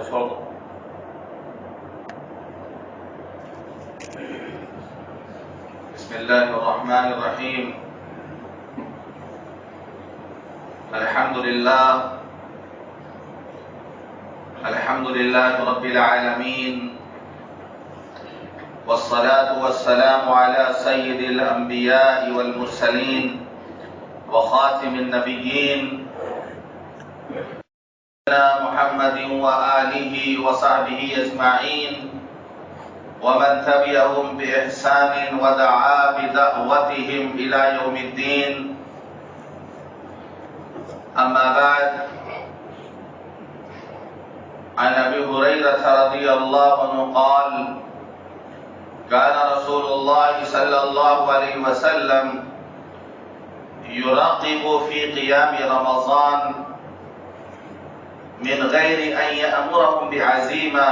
چھوڑ دو. بسم اللہ الرحمن الرحیم. الحمد للہ رب العالمین، والصلاة والسلام على سید الانبیاء والمرسلین وخاتم النبیین محمد وآلہ وصحبہ اجمعین ومن تبعهم بإحسان ودعا بدعوتهم إلى يوم الدين. أما بعد، عن أبي هريرة رضي الله عنه قال: كان رسول الله صلى الله عليه وسلم يراقب في قيام رمضان من غير أن يأمرهم بعزيمة،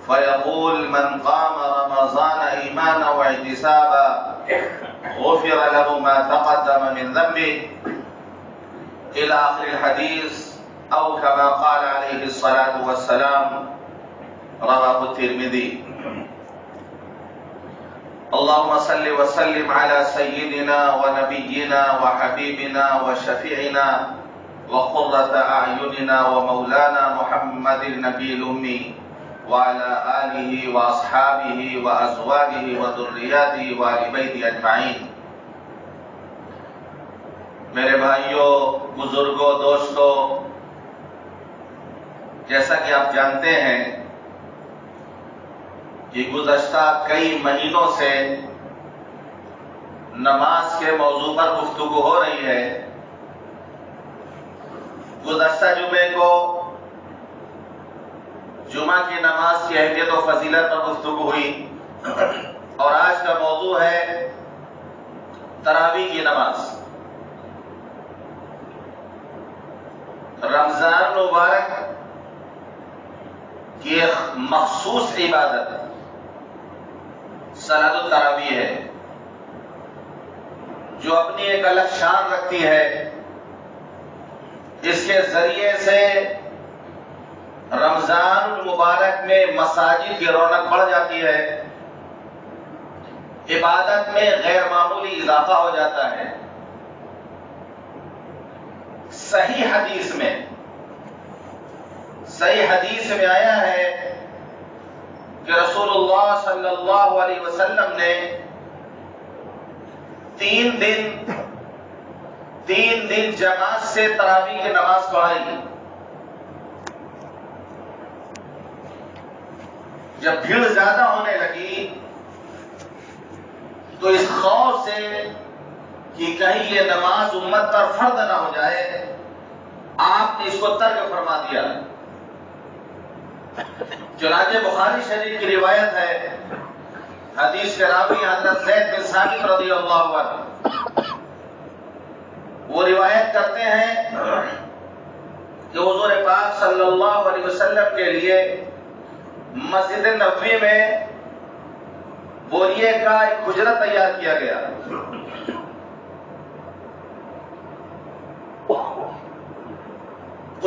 فيقول: من قام رمضان إيمانا واحتسابا غفر له ما تقدم من ذنبه، إلى آخر الحديث، أو كما قال عليه الصلاة والسلام. رواه الترمذي. اللهم صل وسلم على سيدنا ونبينا وحبيبنا وشفيعنا وقرة أعيننا ومولانا محمد النبي الأمي وعلى آلہ وأصحابہ وأزواجہ وذریاتہ وآل بیتہ اجمعین. میرے بھائیوں، بزرگوں، دوستوں، جیسا کہ آپ جانتے ہیں کہ گزشتہ کئی مہینوں سے نماز کے موضوع پر گفتگو ہو رہی ہے. گزشتہ جمعے کو جمعہ کی نماز کی اہمیت و فضیلت پر گفتگو ہوئی، اور آج کا موضوع ہے تراویح کی نماز. رمضان مبارک کی ایک مخصوص عبادت صلاۃ التراویح ہے، جو اپنی ایک الگ شان رکھتی ہے. اس کے ذریعے سے رمضان المبارک میں مساجد کی رونق بڑھ جاتی ہے، عبادت میں غیر معمولی اضافہ ہو جاتا ہے. صحیح حدیث میں آیا ہے کہ رسول اللہ صلی اللہ علیہ وسلم نے تین دن جماعت سے تراویح کی نماز پڑھائی. جب بھیڑ زیادہ ہونے لگی تو اس خوف سے کہ کہیں یہ نماز امت پر فرض نہ ہو جائے، آپ نے اس کو ترک فرما دیا. چنانچہ بخاری شریف کی روایت ہے، حدیث کے راوی حضرت زید بن ثابت رضی اللہ عنہ، وہ روایت کرتے ہیں کہ حضور پاک صلی اللہ علیہ وسلم کے لیے مسجد نبوی میں بوریے کا ایک حجرہ تیار کیا گیا.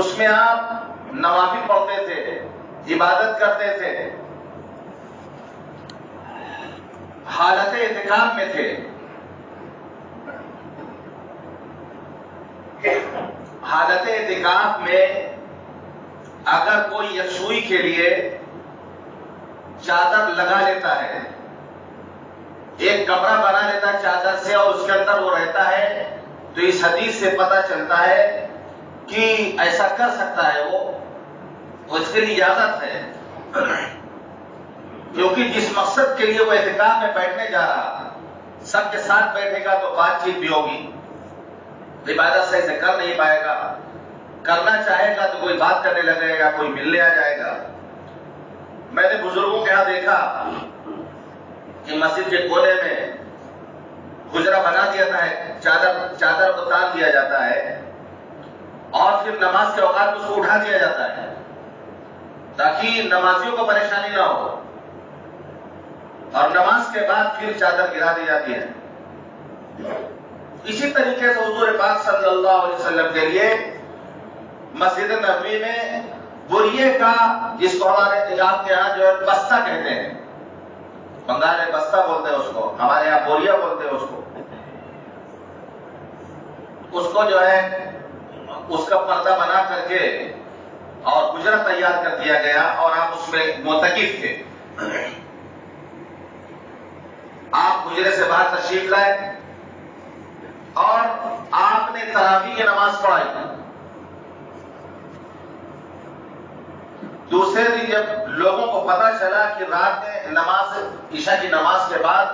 اس میں آپ نوافل پڑھتے تھے، عبادت کرتے تھے، حالت اعتکاف میں تھے. حالت اعتکاف میں اگر کوئی یکسوئی کے لیے چادر لگا لیتا ہے، ایک کمرہ بنا لیتا ہے چادر سے، اور اس کے اندر وہ رہتا ہے، تو اس حدیث سے پتہ چلتا ہے کہ ایسا کر سکتا ہے وہ اس کے لیے اجازت ہے. کیونکہ جس مقصد کے لیے وہ اعتکاف میں بیٹھنے جا رہا، سب کے ساتھ بیٹھے گا تو بات چیت بھی ہوگی، عبادت صحیح سے کر نہیں پائے گا. کرنا چاہے گا تو کوئی بات کرنے لگے گا، کوئی ملنے آ جائے گا. میں نے بزرگوں کے یہاں دیکھا کہ مسجد کے کونے میں حجرہ بنا دیا جاتا ہے، چادر کو تان دیا جاتا ہے، اور پھر نماز کے اوقات اس کو اٹھا دیا جاتا ہے تاکہ نمازیوں کو پریشانی نہ ہو، اور نماز کے بعد پھر چادر گرا دی جاتی ہے. اسی طریقے سے حضور پاک صلی اللہ علیہ وسلم کے لیے مسجد نبوی میں بوریے کا، جس کو ہمارے آپ کے یہاں جو ہے بستہ کہتے ہیں، بنگال میں بستہ بولتے ہیں اس کو، ہمارے یہاں بوریا بولتے ہیں اس کو جو ہے اس کا پردہ بنا کر کے اور حجرہ تیار کر دیا گیا اور آپ اس میں معتکف تھے. آپ حجرے سے باہر تشریف لائے اور آپ نے تراویح کی نماز پڑھائی. دوسرے دن جب لوگوں کو پتا چلا کہ رات میں نماز عشاء کی نماز کے بعد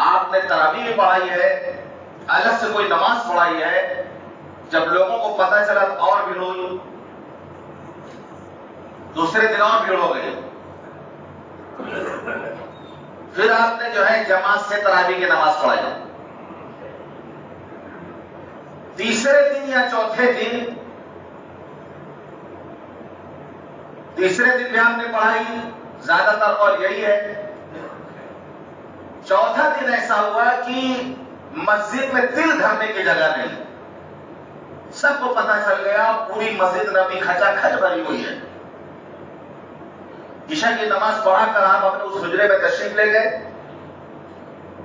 آپ نے تراویح بھی پڑھائی ہے، الگ سے کوئی نماز پڑھائی ہے، جب لوگوں کو پتا چلا تو اور بھیڑ ہوئی. دوسرے دن اور بھیڑ ہو گئی. پھر آپ نے جو ہے جماعت سے تراویح کی نماز پڑھائی. تیسرے دن یا چوتھے دن بھی آپ نے پڑھائی، زیادہ تر قول یہی ہے. چوتھا دن ایسا ہوا کہ مسجد میں تل دھرنے کی جگہ نہیں. سب کو پتا چل گیا پوری مسجد نبی کھچا کھچ بھری ہوئی ہے. عشاء کی نماز پڑھا کر آپ اپنے اس حجرے میں تشریف لے گئے.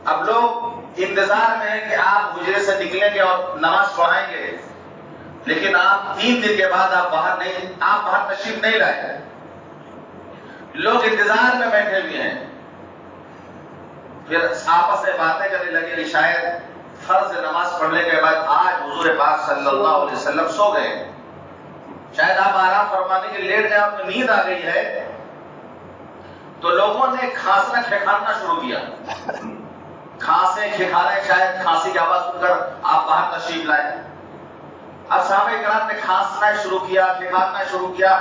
اب لوگ انتظار میں ہیں کہ آپ حجرے سے نکلیں گے اور نماز پڑھائیں گے، لیکن آپ 3 دن کے بعد آپ باہر تشریف نہیں لائے. لوگ انتظار میں بیٹھے ہوئے ہیں. پھر آپس میں باتیں کرنے لگے کہ شاید فرض نماز پڑھنے کے بعد آج حضور پاک صلی اللہ علیہ وسلم سو گئے، شاید آپ آرام فرمانے کے لیٹ گئے، آپ کو نیند آ گئی ہے. تو لوگوں نے کھانسنا کھکھارنا شروع کیا. کھانسے کھکھارے، شاید کھانسی کی آواز سن کر آپ باہر تشریف لائے. اب صحابہ کرام نے کھانسنا شروع کیا، کھکھارنا شروع کیا،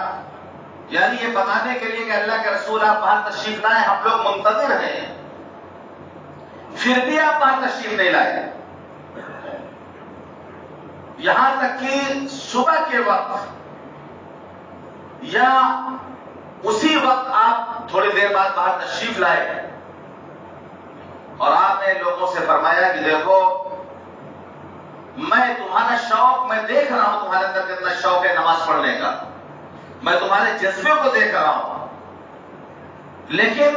یعنی یہ بتانے کے لیے کہ اللہ کے رسول آپ باہر تشریف لائے، ہم لوگ منتظر ہیں. پھر بھی آپ باہر تشریف نہیں لائے. یہاں تک کہ صبح کے وقت یا اسی وقت آپ تھوڑی دیر بعد باہر تشریف لائے اور آپ نے لوگوں سے فرمایا کہ دیکھو میں تمہارا شوق، میں دیکھ رہا ہوں تمہارے اندر کتنا شوق ہے نماز پڑھنے کا، میں تمہارے جذبے کو دیکھ رہا ہوں، لیکن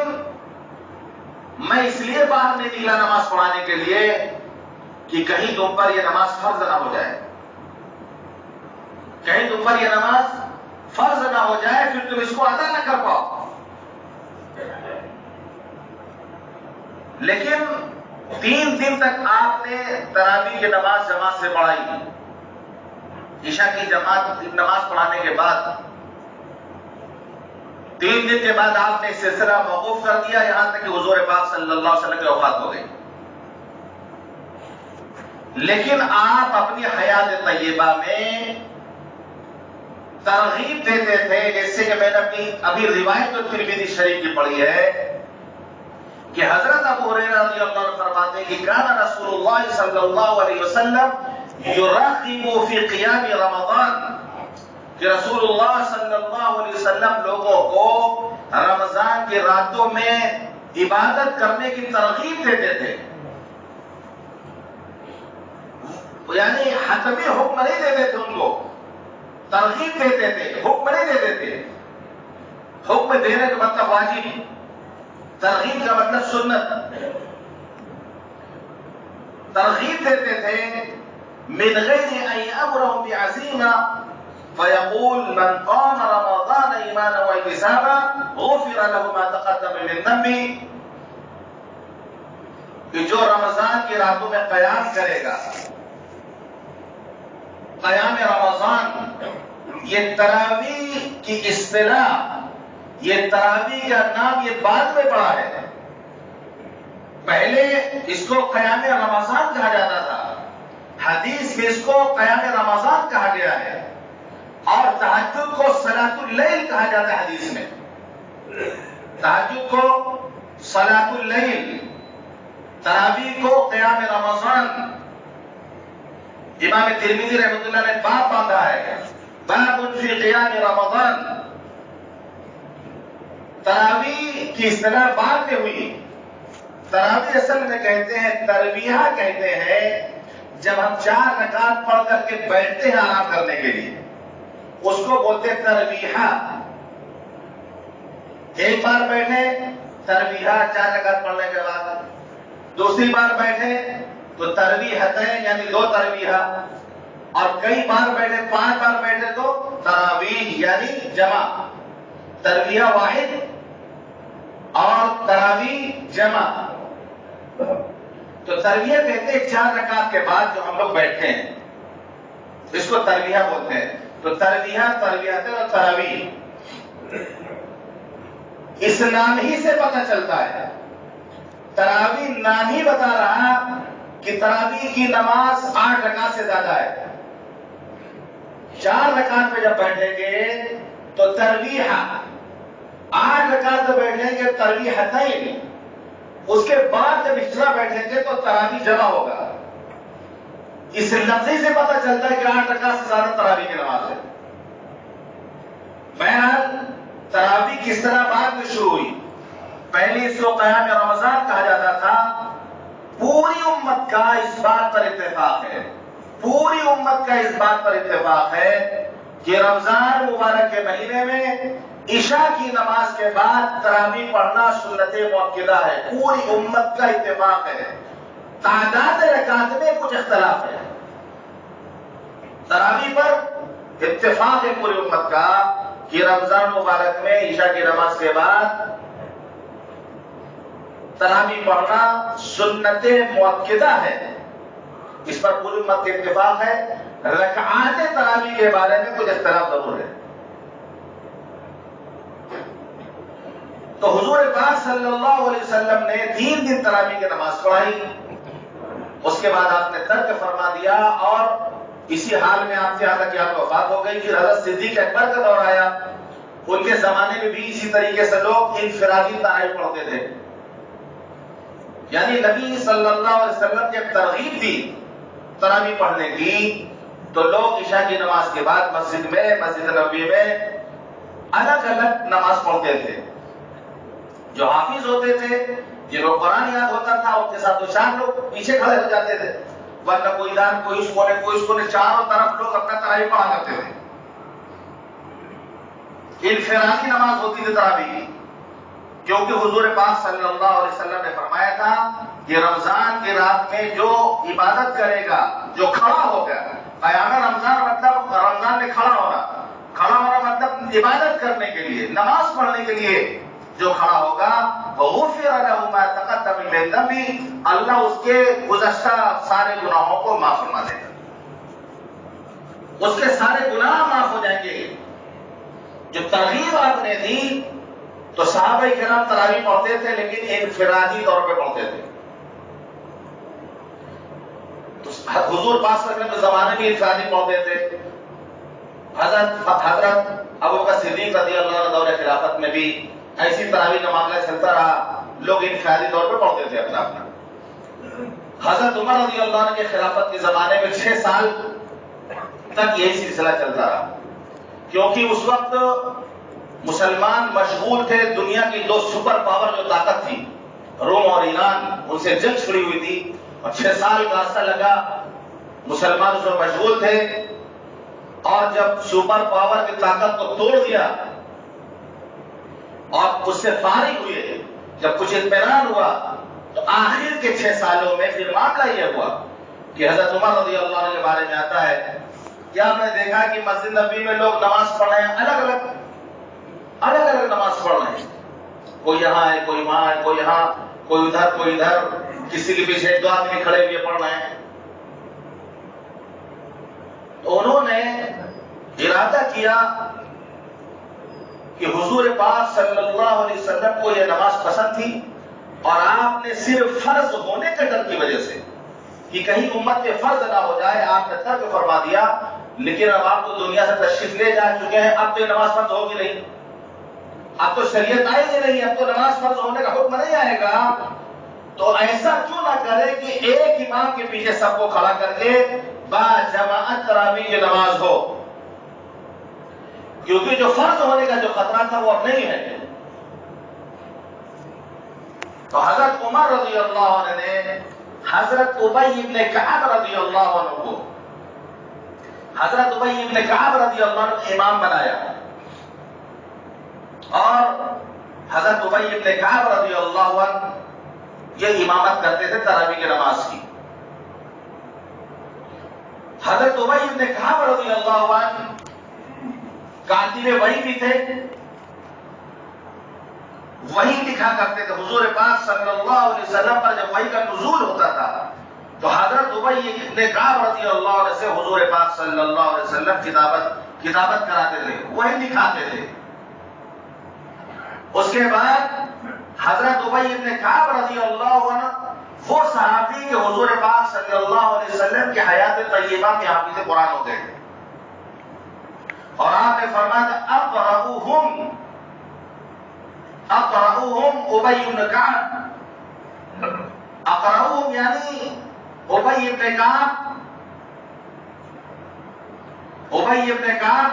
میں اس لیے باہر نہیں نکلا نماز پڑھانے کے لیے کہ کہیں تم پر یہ نماز فرض نہ ہو جائے، کہیں تم پر یہ نماز فرض نہ ہو جائے پھر تم اس کو ادا نہ کر پاؤ. لیکن 3 دن تک آپ نے تراویح کی نماز جماعت سے پڑھائی. عشاء کی جماعت نماز پڑھانے کے بعد 3 دن کے بعد آپ نے سلسلہ موقوف کر دیا، یہاں تک کہ حضور پاک صلی اللہ علیہ وسلم کی وفات ہو گئی. لیکن آپ اپنی حیات طیبہ میں ترغیب دیتے تھے، جیسے کہ میں نے ابھی روایت ترمذی شریف کی پڑھی ہے کہ حضرت ابو ہریرہ رضی اللہ عنہ فرماتے ہیں کہ کان رسول اللہ صلی اللہ علیہ وسلم یرغب فی قیام رمضان، کہ رسول اللہ صلی اللہ علیہ وسلم لوگوں کو رمضان کی راتوں میں عبادت کرنے کی ترغیب دیتے تھے. یعنی حتمی حکم نہیں دیتے تھے، ان کو ترغیب دیتے تھے، حکم نہیں دیتے تھے. حکم دینے کا مطلب واجب، ترغیب کا مطلب سنت. ترغیب دیتے تھے من غیر ان یامرهم بعزیمہ فیقول من قام رمضان ایمانا واحتسابا غفر له ما تقدم من ذنبه، کہ جو رمضان کی راتوں میں قیام کرے گا، قیام رمضان یہ تراویح کی اصطلاح، یہ تراویح کا نام یہ بعد میں پڑا ہے. پہلے اس کو قیام رمضان کہا جاتا تھا، حدیث میں اس کو قیام رمضان کہا گیا ہے، اور تہجد کو صلاۃ اللیل کہا جاتا ہے. حدیث میں تہجد کو صلاۃ اللیل، تراویح کو قیام رمضان. امام ترمذی رحمۃ اللہ نے باب باندھا ہے، باب فی قیام رمضان. تراویح کی اصطلاح بعد میں ہوئی. تراویح اصل میں کہتے ہیں، ترویہ کہتے ہیں جب ہم 4 رکعت پڑھ کر کے بیٹھتے ہیں آرام کرنے کے لیے، اس کو بولتے ہیں ترویہ. ایک بار بیٹھے تربیہ 4 رکعت پڑھنے کے بعد، دوسری بار بیٹھے تو تربیحتین یعنی 2 تربیہ، اور کئی بار بیٹھے 5 بار بیٹھے تو تراویح یعنی جمع، تربیہ واحد اور تراویح جمع۔ تو تربیہ کہتے ہیں 4 رکعت کے بعد جو ہم لوگ بیٹھتے ہیں اس کو تربیہ بولتے ہیں۔ تو تربیہ، تربیحتین اور تراویح اس نام ہی سے پتہ چلتا ہے، تراویح نام ہی بتا رہا کہ تراویح کی نماز 8 رکعت سے زیادہ ہے۔ 4 رکعت پہ جب بیٹھیں گے تو تربیح، 8 رکعت پہ بیٹھیں گے تربیحتین، اس کے بعد جب ایکسٹرا بیٹھیں گے تو تراویح جمع ہوگا۔ اس لفظ سے پتہ چلتا ہے کہ 8 رکعت سے زیادہ تراویح کی نماز ہے۔ بہرحال تراویح کس طرح بعد میں شروع ہوئی؟ پہلے اس کو قیام رمضان کہا جاتا تھا۔ پوری امت کا اس بات پر اتفاق ہے، پوری امت کا اس بات پر اتفاق ہے کہ رمضان مبارک کے مہینے میں عشاء کی نماز کے بعد تراویح پڑھنا سنت مؤکدہ ہے، پوری امت کا اتفاق ہے۔ تعداد رکعت میں کچھ اختلاف ہے، تراویح پر اتفاق ہے پوری امت کا کہ رمضان مبارک میں عشاء کی نماز کے بعد تراویح پڑھنا سنت مؤکدہ ہے، اس پر پوری امت کا اتفاق ہے۔ رکعات تراویح کے بارے میں کچھ اختلاف ضرور ہے۔ تو حضور پاک صلی اللہ علیہ وسلم نے 3 دن تراویح کی نماز پڑھائی، اس کے بعد آپ نے ترک فرما دیا، اور اسی حال میں آپ سے یہاں تک کہ آپ وفات ہو گئی۔ پھر حضرت صدیق اکبر کا دور آیا، ان کے زمانے میں بھی اسی طریقے سے لوگ انفرادی تراویح پڑھتے تھے، یعنی نبی صلی اللہ علیہ وسلم کی ترغیب تھی تراویح پڑھنے کی، تو لوگ عشاء کی نماز کے بعد مسجد نبوی میں الگ الگ نماز پڑھتے تھے۔ جو حافظ ہوتے تھے، جن کو قرآن یاد ہوتا تھا، ان کے ساتھ 2-4 لوگ پیچھے کھڑے ہو جاتے تھے، ورنہ کوئی ادھر کوئی اس کونے چاروں طرف لوگ اپنا تراویح پڑھا کرتے تھے۔ انفرادی نماز ہوتی تھی تراویح کی، کیونکہ حضور پاک صلی اللہ علیہ وسلم نے فرمایا تھا کہ رمضان کی رات میں جو عبادت کرے گا، جو کھڑا ہوگا، قیام رمضان مطلب رمضان میں کھڑا ہونا مطلب عبادت کرنے کے لیے، نماز پڑھنے کے لیے جو کھڑا ہوگا، وغفر له ما تقدم من ذنبه، اللہ اس کے گزشتہ سارے گناہوں کو معاف فرما دے گا، اس کے سارے گناہ معاف ہو جائیں گے۔ جو ترغیب آپ نے دی تو صحابہ کرام تراویح پڑھتے تھے، لیکن انفرادی طور پہ پڑھتے تھے۔ تو حضور پاک صلی اللہ علیہ وسلم کے زمانے میں انفرادی پڑھتے تھے۔ حضرت ابو بکر صدیق رضی اللہ عنہ دور خلافت میں بھی ایسی تراویح کا معاملہ چلتا رہا، لوگ انفرادی طور پہ پڑھتے تھے اپنا اپنا۔ حضرت عمر رضی اللہ عنہ کے خلافت کے زمانے میں 6 سال تک یہی سلسلہ چلتا رہا، کیونکہ اس وقت مسلمان مشغول تھے، دنیا کی 2 سپر پاور جو طاقت تھی، روم اور ایران، ان سے جنگ چھڑی ہوئی تھی، اور 6 سال کا عرصہ لگا، مسلمان اس میں مشغول تھے، اور جب سپر پاور کی طاقت کو توڑ دیا اور اس سے فارغ ہوئے، جب کچھ اطمینان ہوا، تو آخر کے 6 سالوں میں پھر معاملہ یہ ہوا کہ حضرت عمر رضی اللہ عنہ کے بارے میں آتا ہے کہ آپ نے دیکھا کہ مسجد نبوی میں لوگ نماز پڑھ رہے ہیں، الگ الگ نماز پڑھ رہے ہیں، کوئی یہاں ہے، کوئی وہاں ہے، کوئی یہاں، کوئی ادھر، کسی کے پیچھے 2 آدمی کھڑے ہوئے پڑھ رہے ہیں۔ تو انہوں نے ارادہ کیا کہ حضور پاک صلی اللہ علیہ وسلم کو یہ نماز پسند تھی، اور آپ نے صرف فرض ہونے کے ڈر کی وجہ سے کہ کہیں امت میں فرض نہ ہو جائے، آپ نے ترک فرما دیا۔ لیکن اب آپ تو دنیا سے تشریف لے جا چکے ہیں، اب تو یہ نماز فرض ہوگی نہیں، اب تو شریعت آئے گی نہیں، اب تو نماز فرض ہونے کا حکم نہیں آئے گا۔ تو ایسا کیوں نہ کرے کہ ایک امام کے پیچھے سب کو کھڑا کر کے با جماعت تراویح کی نماز ہو، کیونکہ جو فرض ہونے کا جو خطرہ تھا وہ اب نہیں ہے۔ تو حضرت عمر رضی اللہ عنہ نے حضرت ابی بن کعب رضی اللہ عنہ کو امام بنایا، اور حضرت ابی بن کعب رضی اللہ عنہ یہ امامت کرتے تھے تراویح کی نماز کی. حضرت ابی بن کعب رضی اللہ عنہ کاتب وحی بھی تھے، وحی لکھا کرتے تھے. حضور پاک صلی اللہ علیہ وسلم پر جب وحی کا نزول ہوتا تھا تو حضرت ابی بن کعب رضی اللہ عنہ سے حضور پاک صلی اللہ علیہ وسلم کتابت کراتے تھے، وحی لکھاتے تھے. اس کے بعد حضرت ابی بن کعب رضی اللہ عنہ وہ صحابی کہ حضور پاک صلی اللہ علیہ وسلم کی حیات طیبہ کے حافظ قرآن ہوتے ہیں، اور آپ نے فرمایا اقرؤہم ابی بن کعب. اقرؤہم یعنی ابی بن کعب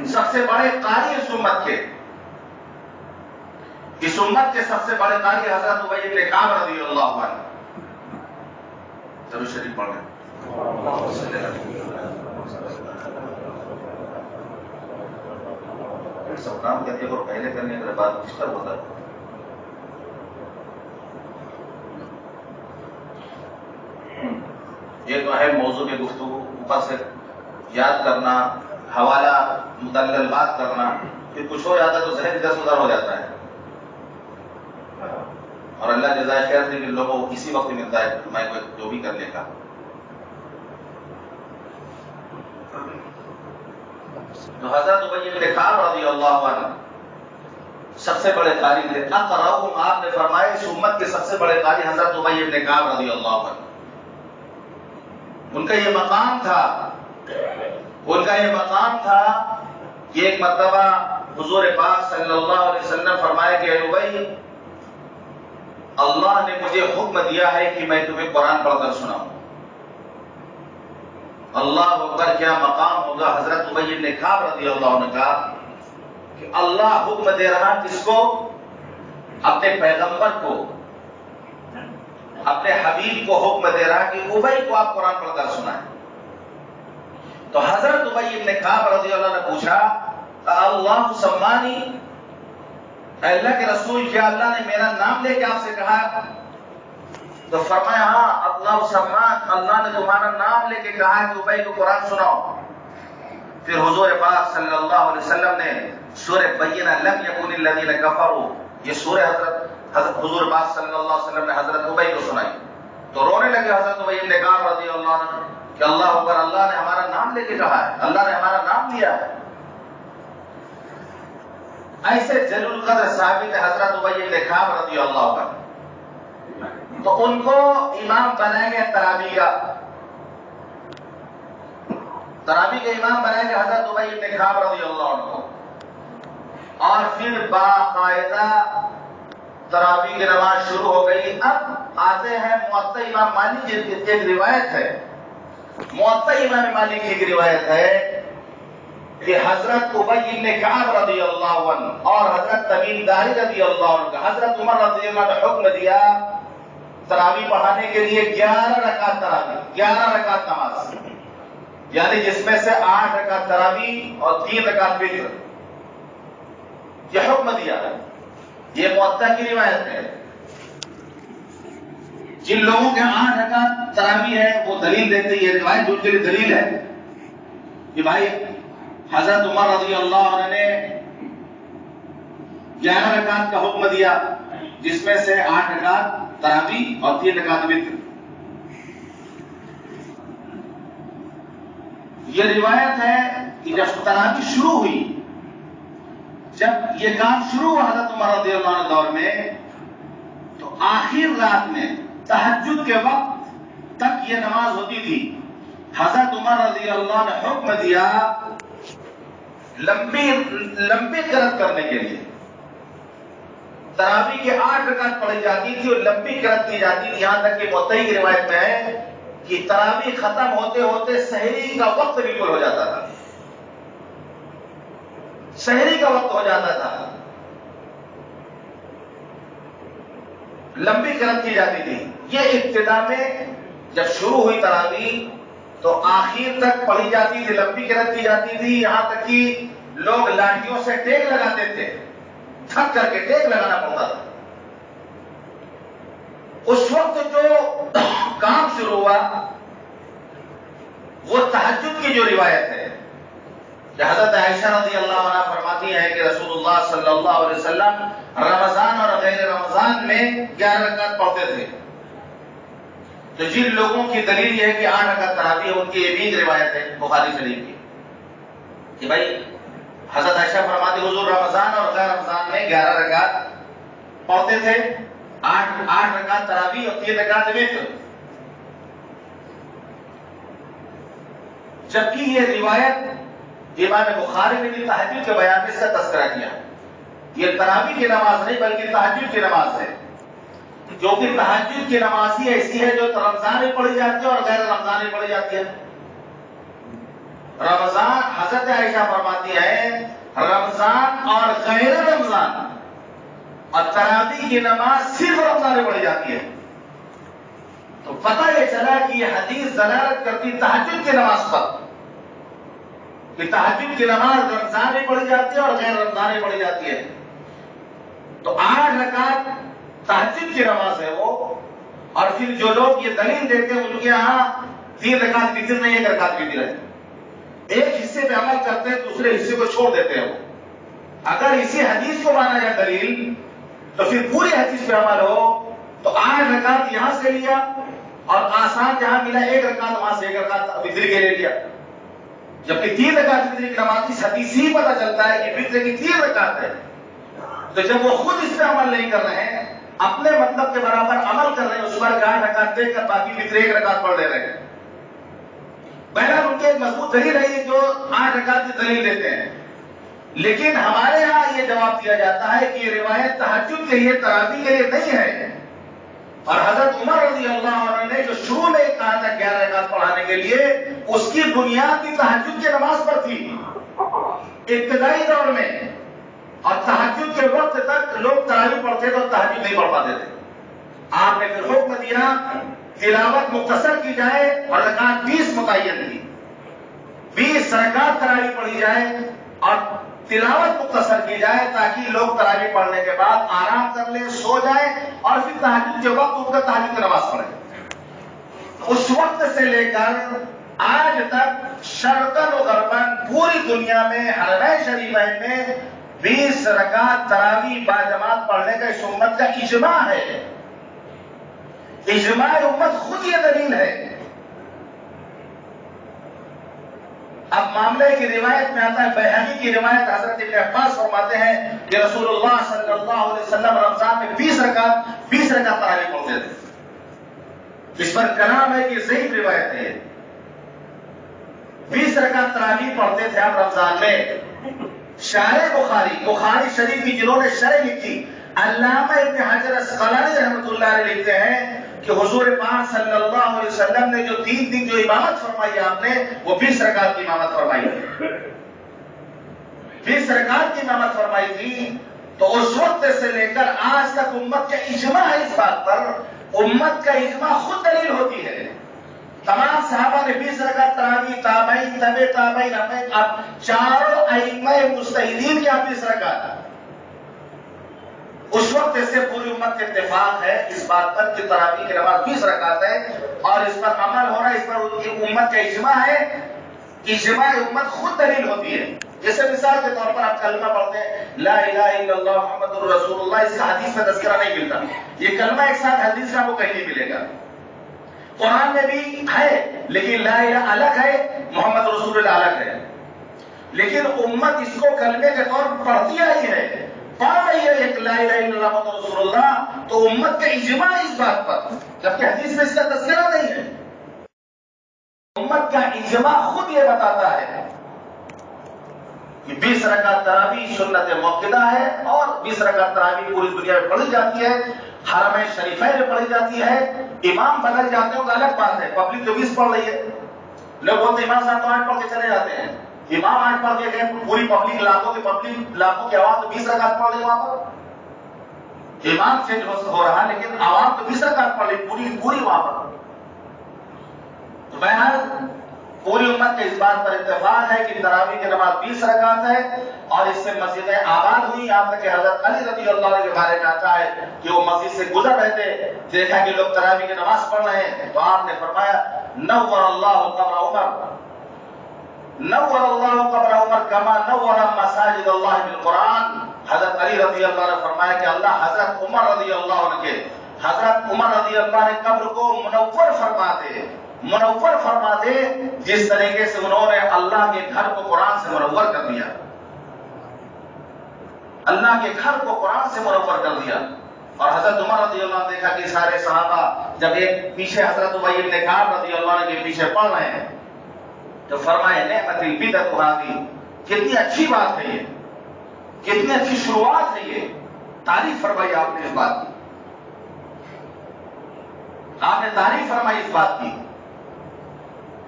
سب سے بڑے قاری اس امت کے، اس امت کے سب سے بڑے قاری حضرت ابی بن کعب رضی اللہ عنہ. ضرور شریف پڑھ لیں. سب کام کہتے ہیں اور پہلے کرنے کے بعد ڈسٹرب ہوتا ہے. یہ تو ہے موضوع میں گفتگو، اوپر سے یاد کرنا، حوالہ مدلل بات کرنا، پھر کچھ ہو جاتا ہے تو ذہن ادھر ادھر ہو جاتا ہے. اور اللہ جزائے خیر دے کہ لوگوں کو اسی وقت ملتا ہے میں جو بھی کرنے کا. تو حضرت ابی بن کعب رضی اللہ عنہ سب سے بڑے قاری تھے. اقرؤہم آپ نے فرمایا اس امت کے سب سے بڑے قاری حضرت ابی بن کعب رضی اللہ عنہ. ان کا یہ مقام تھا کہ ایک مرتبہ حضور پاک صلی اللہ علیہ وسلم فرمایا کہ اے ابی، اللہ نے مجھے حکم دیا ہے کہ میں تمہیں قرآن پڑھ کر سناؤں. اللہ اکبر، کیا مقام ہوگا حضرت ابی بن کعب رضی اللہ عنہ کا کہ اللہ حکم دے رہا کس کو؟ اپنے پیغمبر کو، اپنے حبیب کو حکم دے رہا کہ ابی کو آپ قرآن پڑھ کر سنائیں. تو حضرت ابی بن کعب رضی اللہ عنہ نے پوچھا اللہ سمانی، اے اللہ کے رسول کیا اللہ نے میرا نام لے کے آپ سے کہا؟ تو فرمایا ہاں اللہ سمان، اللہ نے تمہارا نام لے کے کہا کہ ابی کو قرآن سناؤ. پھر حضور پاک صلی اللہ علیہ وسلم نے سورہ بینہ لم یکن الذین کفروا، یہ سورہ حضرت حضور پاک صلی اللہ علیہ وسلم نے حضرت ابی کو سنائی. تو رونے لگے حضرت ابی بن کعب رضی اللہ عنہ کہ اللہ اکبر، اللہ نے ہمارا نام لے کے کہا ہے، اللہ نے ہمارا نام لیا ہے. ایسے جلیل القدر صحابی تھے حضرت ابی بن کعب رضی اللہ عنہ. تو ان کو امام بنائیں گے تراویح کا امام بنائیں گے حضرت ابی بن کعب رضی اللہ عنہ کو. اور پھر باقاعدہ تراویح کی نماز شروع ہو گئی. اب آتے ہیں موطا امام مالک کی ایک روایت ہے، موطا امام مالک کی ایک روایت ہے کہ حضرت ابی بن کعب رضی اللہ عنہ اور حضرت تمیم داری رضی اللہ عنہ کا حضرت عمر رضی اللہ عنہ نے حکم دیا تراویح پڑھانے کے لیے 11 رکعت تراویح، 11 رکعت نماز، یعنی جس میں سے 8 رکعت تراویح اور 3 رکعت وتر، یہ حکم دیا ہے. یہ موطا کی روایت ہے. جن لوگوں کے 8 رکعت تراویح ہے وہ دلیل دیتے ہیں، یہ روایت ان کے لیے دلیل ہے کہ بھائی حضرت عمر رضی اللہ عنہ نے 11 رکعت کا حکم دیا جس میں سے 8 رکعت تراویح اور 3 رکعت وتر. یہ روایت ہے کہ جب تراویح شروع ہوئی، جب یہ کام شروع ہوا حضرت عمر رضی اللہ عنہ دور میں، تو آخر رات میں تہجد کے وقت تک یہ نماز ہوتی تھی. حضرت عمر رضی اللہ عنہ نے حکم دیا لمبی قرأت کرنے کے لیے. تراویح کے 8 رکعت پڑھی جاتی تھی اور لمبی قرأت کی جاتی تھی، یہاں تک کہ موطئی کی روایت میں ہے کہ تراویح ختم ہوتے ہوتے سحری کا وقت بالکل ہو جاتا تھا، سحری کا وقت ہو جاتا تھا، لمبی قرأت کی جاتی تھی. یہ ابتدا میں جب شروع ہوئی تراویح تو آخر تک پڑھی جاتی تھی، لمبی قرأت کی جاتی تھی، یہاں تک کہ لوگ لاٹھیوں سے ٹیک لگاتے تھے تھک کر کے ٹیک لگانا پڑتا تھا. اس وقت جو کام شروع ہوا وہ تہجد کی جو روایت ہے کہ حضرت عائشہ رضی اللہ عنہ فرماتی ہے کہ رسول اللہ صلی اللہ علیہ وسلم رمضان اور غیر رمضان میں 11 رکعت پڑھتے تھے. تو جن لوگوں کی دلیل یہ ہے کہ 8 رکعت تراویح ہے ان کی یہ بھی ایک روایت ہے بخاری شریف کی کہ بھائی حضرت عائشہ فرماتی حضور رمضان اور غیر رمضان میں 11 رکعت پڑھتے تھے, 8 رکعت تراویح اور 3 رکعت وتر. جبکہ یہ روایت امام بخاری نے بھی تہجد کے بیان میں اس کا تذکرہ کیا. یہ تراویح کی نماز نہیں بلکہ تہجد کی نماز ہے, جو کہ تہجد کی نماز ہی ایسی ہے جو رمضان میں پڑھی جاتی ہے اور غیر رمضان میں پڑھی جاتی ہے. رمضان حضرت عائشہ فرماتی ہے رمضان اور غیر رمضان اور تراویح کی نماز صرف رمضان میں پڑھی جاتی ہے. تو پتہ یہ چلا کہ یہ حدیث دلالت کرتی تہجد کی نماز پر کہ تہجد کی نماز رمضان میں پڑھی جاتی ہے اور غیر رمضان میں پڑھی جاتی ہے. تو 8 رکعت تہجد کی نماز ہے وہ, اور پھر جو لوگ یہ دلیل دیتے ہیں ان کے یہاں 3 رکعت وتر نہیں, 1 رکعت وتر ہے. ایک حصے پہ عمل کرتے ہیں دوسرے حصے کو چھوڑ دیتے ہیں. اگر اسی حدیث کو مانا جائے دلیل تو پھر پوری حدیث پہ عمل ہو تو 8 رکعت یہاں سے لیا اور آسان جہاں ملا 1 رکعت وہاں سے 1 رکعت وتر کے لے لیا. جبکہ 3 رکعت وتر کی نماز کی حدیث ہی پتہ چلتا ہے کہ وتر کی 3 رکعت ہے. تو جب وہ خود اس پہ عمل نہیں کر رہے ہیں, اپنے مطلب کے برابر عمل کر رہے ہیں, اس پر 8 رکعت دے کر باقی وتر 1 رکعت پڑھ لے رہے ہیں. بہرحال ان کے ایک مضبوط دلیل ہے جو 8 رکعت کی دلیل دیتے ہیں. لیکن ہمارے ہاں یہ جواب دیا جاتا ہے کہ یہ روایت تہجد کے لیے تراویح کے لیے نہیں ہے. اور حضرت عمر رضی اللہ عنہ نے جو شروع میں کہا تھا 11 رکعت پڑھانے کے لیے, اس کی بنیاد بھی تہجد کی نماز پر تھی ابتدائی دور میں. اور تہجد کے وقت تک لوگ تراویح پڑھتے تھے اور تہجد نہیں پڑھ پاتے تھے. آپ نے پھر حکم دیا تلاوت مختصر کی جائے اور رکعت 20 متعین کی, 20 رکعت تراویح پڑھی جائے اور تلاوت مختصر کی جائے تاکہ لوگ تراویح پڑھنے کے بعد آرام کر لیں, سو جائیں اور پھر تہجد کے وقت اٹھ کر تہجد کی نماز پڑھیں. اس وقت سے لے کر آج تک شرقاً و غرباً پوری دنیا میں حرمین شریفین میں 20 رکعت تراویح باجماعت پڑھنے کا اس امت کا اجماع ہے. اجماع امت خود یہ دلیل ہے. اب معاملے کی روایت میں آتا ہے, بیہقی کی روایت حضرت ابن عباس فرماتے ہیں کہ رسول اللہ صلی اللہ علیہ وسلم رمضان میں 20 رکعت تراویح پڑھتے تھے. اس پر کلام ہے کہ ضعیف روایت ہے. 20 رکعت تراویح پڑھتے تھے آپ رمضان میں. شارح بخاری شریف کی جنہوں نے شرح لکھی علامہ ابن حجر اسقلانی رحمۃ اللہ علیہ لکھتے ہیں کہ حضور پاک صلی اللہ علیہ وسلم نے جو 3 دن جو امامت فرمائی آپ نے وہ 20 رکعت کی امامت فرمائی تھی. 20 رکعت کی امامت فرمائی تھی. تو اس وقت سے لے کر آج تک امت کا اجماع ہے اس بات پر. امت کا اجماع خود دلیل ہوتی ہے. تمام صحابہ نے 20 رکعت تراویح, تابعین, تبع تابعین, اب چاروں ائمہ مجتہدین کی 20 رکعت. اس وقت سے پوری امت کا اتفاق ہے اس بات پر کہ تراویح کی نماز 20 رکعت ہے اور اس پر عمل ہو رہا ہے. اس پر امت کا اجماع ہے. اجماع امت خود دلیل ہوتی ہے. جیسے مثال کے طور پر آپ کلمہ پڑھتے ہیں لا الہ الا اللہ محمد رسول اللہ, اس کا حدیث میں تذکرہ نہیں ملتا. یہ کلمہ ایک ساتھ حدیث میں آپ کو کہیں نہیں ملے گا. قرآن میں بھی ہے لیکن لا الہ الگ ہے, محمد رسول اللہ الگ ہے. لیکن امت اس کو کلمے کے طور پر پڑھتی آئی ہے, پڑھ رہی ہے ایک لا الہ الا اللہ محمد رسول اللہ. تو امت کا اجماع اس بات پر, جبکہ حدیث میں اس کا تذکرہ نہیں ہے. امت کا اجماع خود یہ بتاتا ہے کہ 20 رکعت تراویح سنت موقدہ ہے اور 20 رکعت تراویح پوری دنیا میں پڑھی جاتی ہے. حرمین شریفین میں پڑھی جاتی ہے. امام بدل جاتے ہیں تو الگ بات ہے, پبلک تو 20 پڑھ رہی ہے. لوگ بولتے امام صاحب تو 8 پڑھ کے چلے جاتے ہیں. امام 8 پڑھ کے گئے, پوری پبلک لاکھوں کی عوام تو 20 رکعت پڑھ رہی وہاں پر. امام چینج ہو رہا لیکن عوام تو 20 رکعت پڑھ رہی پوری وہاں پر. تو بہرحال پوری امت کے اس بات پر اتفاق ہے کہ تراویح کی نماز 20 رکعت ہے اور اس سے مسجدیں آباد ہوئی. یہاں تک کہ حضرت علی رضی اللہ عنہ کے بارے میں آتا ہے کہ وہ مسجد سے گزر رہے تھے، دیکھا کہ لوگ تراویح کی نماز پڑھ رہے ہیں، تو آپ نے فرمایا نور اللہ قبر عمر، نور اللہ قبر عمر کما نور مساجد اللہ بالقرآن۔ حضرت علی رضی اللہ عنہ نے فرمایا کہ اللہ حضرت عمر رضی اللہ عنہ کے، حضرت عمر رضی اللہ عنہ قبر کو منور فرماتے جس طریقے سے انہوں نے اللہ کے گھر کو قرآن سے منور کر دیا، اللہ کے گھر کو قرآن سے منور کر دیا۔ اور حضرت عمر رضی اللہ عنہ دیکھا کہ سارے صحابہ جب ایک پیچھے حضرت ابی بن کعب رضی اللہ عنہ کے پیچھے پڑھ رہے ہیں تو فرمائے نعمت البدعۃ هذه، کتنی اچھی بات ہے یہ، کتنی اچھی شروعات ہے یہ، تعریف فرمائی آپ نے اس بات کی، آپ نے تعریف فرمائی اس بات کی۔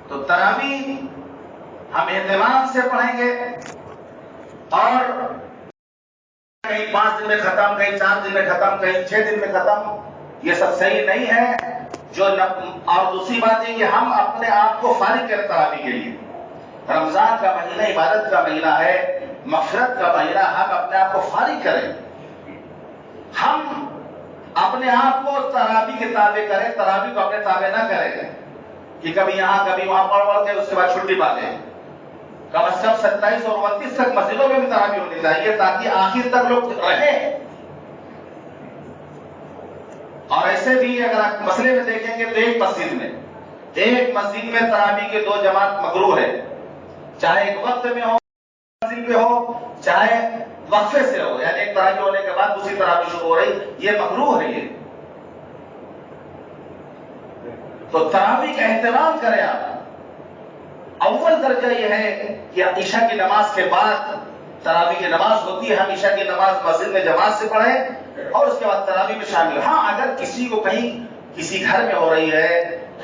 تو تراویح ہم اہتمام سے پڑھیں گے، اور کہیں 5 دن میں ختم، کہیں 4 دن میں ختم، کہیں 6 دن میں ختم، یہ سب صحیح نہیں ہے۔ اور دوسری بات یہ کہ ہم اپنے آپ کو فارغ کریں تراویح کے لیے۔ رمضان کا مہینہ عبادت کا مہینہ ہے، مغفرت کا مہینہ، ہم اپنے آپ کو فارغ کریں، ہم اپنے آپ کو تراویح کے تابع کریں، تراویح کو اپنے تابع نہ کریں کہ کبھی یہاں کبھی وہاں پڑھ کے اس کے بعد چھٹی پا لیں۔ کم از کم 27 اور 29 تک مسجدوں میں بھی تراویح ہونی چاہیے تاکہ آخر تک لوگ رہیں۔ اور ایسے بھی اگر آپ مسئلے میں دیکھیں گے تو ایک مسجد میں تراویح کے 2 جماعت مکروہ ہے، چاہے ایک وقت میں ہو، مسجد میں ہو، چاہے وقفے سے ہو، یعنی ایک تراویح ہونے کے بعد دوسری تراویح شروع ہو رہی، یہ مکروہ ہے۔ یہ تو تراویح کا اہتمام کریں آپ۔ اول درجہ یہ ہے کہ عشاء کی نماز کے بعد تراویح کی نماز ہوتی ہے، ہم عشاء کی نماز مسجد میں جماعت سے پڑھیں اور اس کے بعد تراویح میں شامل۔ ہاں اگر کسی کو کہیں کسی گھر میں ہو رہی ہے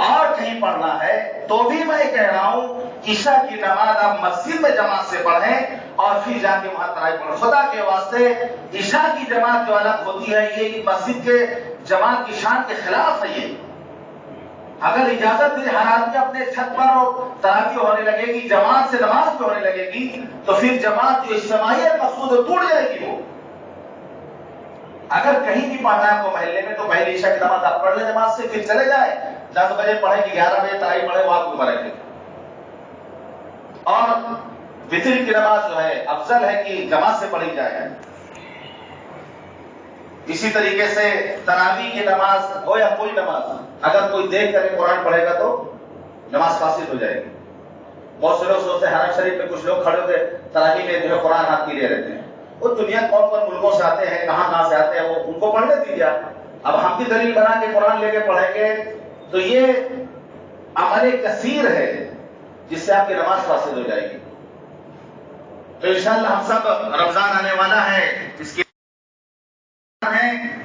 اور کہیں پڑھنا ہے تو بھی میں کہہ رہا ہوں عشاء کی نماز آپ مسجد میں جماعت سے پڑھیں اور پھر جا کے وہاں تراویح پڑھیں۔ خدا کے واسطے عشاء کی جماعت جو الگ ہوتی ہے یہ مسجد کے جماعت کی شان کے خلاف ہے۔ یہ اگر اجازت دے ہر آدمی اپنے چھت پر تراویح ہونے لگے گی، جماعت سے نماز پہ ہونے لگے گی، تو پھر جماعت جو اجتماعیت مقصود ہے ٹوٹ جائے گی۔ وہ اگر کہیں بھی پڑھنا ہے آپ کو محلے میں تو پہلی عشاء کی نماز آپ پڑھ لیں جماعت سے، پھر چلے جائیں 10 بجے پڑھیں کہ 11 بجے تراویح پڑھیں، وہ آپ کو برکت ہے۔ اور وتر کی نماز جو ہے افضل ہے کہ جماعت سے پڑھی جائے۔ اسی طریقے سے تراویح کی نماز ہو یا کوئی نماز، اگر کوئی دیکھ کر قرآن پڑھے گا تو نماز فاسد ہو جائے گی۔ بہت سے لوگ سوچتے ہیں حرم شریف میں کچھ لوگ کھڑے ہوتے تراویح میں جو ہے قرآن ہاتھ میں لے رہتے ہیں، وہ دنیا کون کون ملکوں سے آتے ہیں، کہاں سے آتے ہیں، وہ ان کو پڑھنے دیجیے آپ۔ اب ہم بھی دلیل بنا کے قرآن لے کے پڑھیں گے تو یہ عمل کثیر ہے جس سے آپ کی نماز فاسد ہو جائے گی۔ تو انشاءاللہ ہم سب رمضان آنے والا ہے، اس کی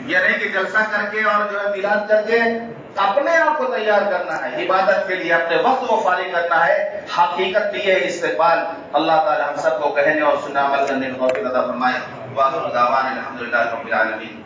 یہ نہیں کہ جلسہ کر کے اور جو ہے میلاد کر کے اپنے آپ کو تیار کرنا ہے، عبادت کے لیے اپنے وقت کو فارغ کرنا ہے۔ حقیقت یہ ہے استقبال۔ اللہ تعالی ہم سب کو کہنے اور سننے عمل کرنے کی توفیق عطا فرمائے۔ وآخر دعوانا الحمدللہ رب العالمین۔